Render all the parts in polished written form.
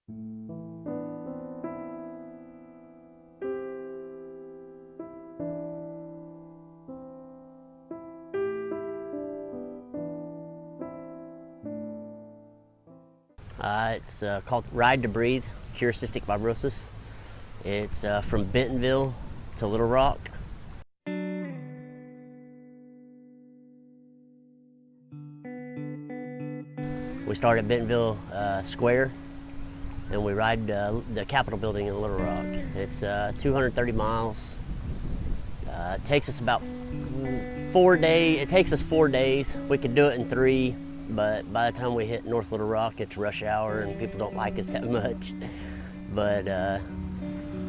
It's called Ride to Breathe, Cure Cystic Fibrosis. It's from Bentonville to Little Rock. We start at Bentonville Square, and we ride the Capitol building in Little Rock. It's 230 miles. It takes us about 4 days. It takes us 4 days. We could do it in 3, but by the time we hit North Little Rock, it's rush hour and people don't like us that much. But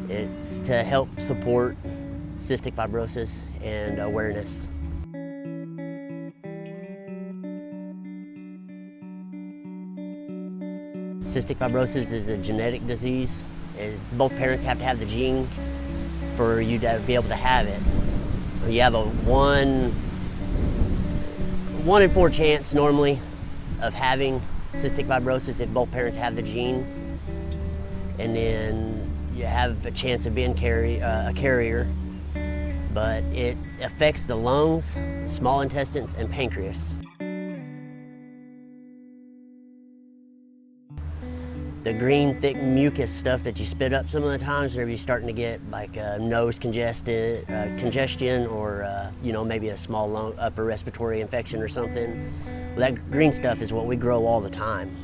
it's to help support cystic fibrosis and awareness. Cystic fibrosis is a genetic disease. Both parents have to have the gene for you to be able to have it. You have a 1 in 4 chance normally of having cystic fibrosis if both parents have the gene, and then you have a chance of being a carrier, but it affects the lungs, small intestines, and pancreas. The green, thick mucus stuff that you spit up some of the times whenever you're starting to get like nose congestion or maybe a small upper respiratory infection or something. Well, that green stuff is what we grow all the time.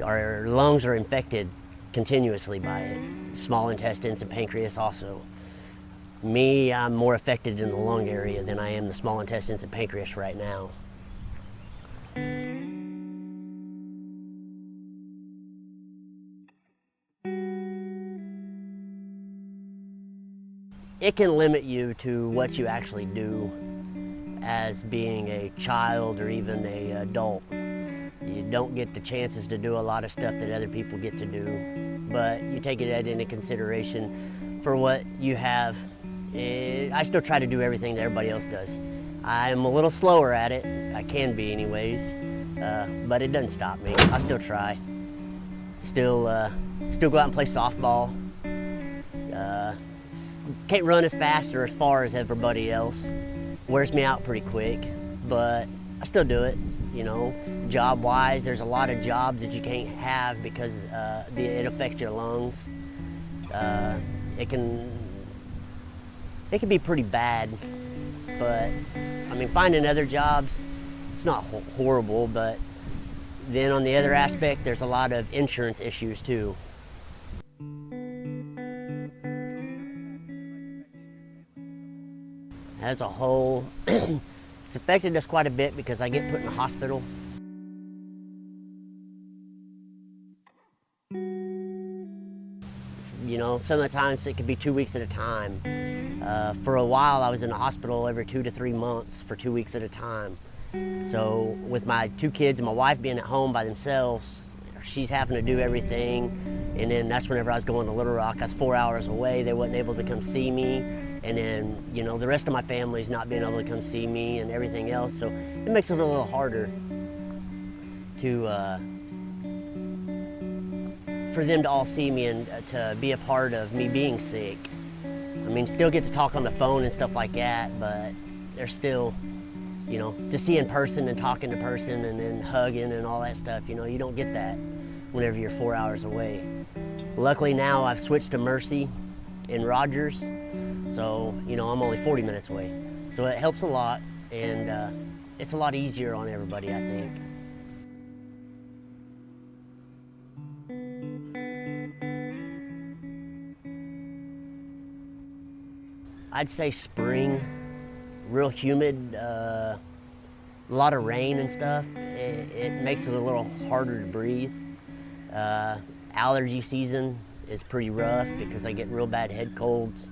Our lungs are infected continuously by it, small intestines and pancreas also. Me, I'm more affected in the lung area than I am the small intestines and pancreas right now. It can limit you to what you actually do as being a child or even an adult. You don't get the chances to do a lot of stuff that other people get to do, but you take it into consideration for what you have. I still try to do everything that everybody else does. I'm a little slower at it, I can be anyways, but it doesn't stop me. I still try. Still go out and play softball. Can't run as fast or as far as everybody else. Wears me out pretty quick, but I still do it. Job-wise, there's a lot of jobs that you can't have because it affects your lungs. It can be pretty bad, but I mean, finding other jobs, it's not horrible, but then on the other aspect, there's a lot of insurance issues too. As a whole, it's affected us quite a bit because I get put in the hospital. Some of the times it could be 2 weeks at a time. For a while, I was in the hospital every 2 to 3 months for 2 weeks at a time. So with my 2 kids and my wife being at home by themselves, she's having to do everything. And then that's whenever I was going to Little Rock. I was 4 hours away. They wasn't able to come see me. And then, the rest of my family's not being able to come see me and everything else. So it makes it a little harder for them to all see me and to be a part of me being sick. I mean, still get to talk on the phone and stuff like that, but they're still, to see in person and talking to person and then hugging and all that stuff, you don't get that whenever you're 4 hours away. Luckily now I've switched to Mercy in Rogers, so, I'm only 40 minutes away. So it helps a lot, and it's a lot easier on everybody, I think. I'd say spring, real humid, a lot of rain and stuff. It makes it a little harder to breathe. Allergy season is pretty rough because I get real bad head colds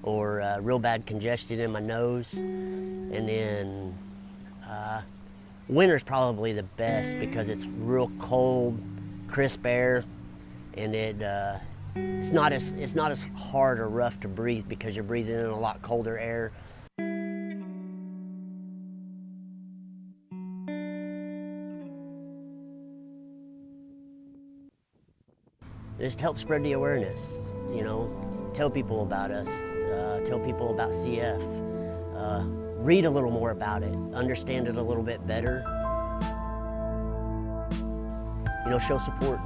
or real bad congestion in my nose. And then winter's probably the best because it's real cold, crisp air, and it's not as hard or rough to breathe because you're breathing in a lot colder air. Just help spread the awareness, you know, tell people about us, tell people about CF, read a little more about it, understand it a little bit better, you know, show support.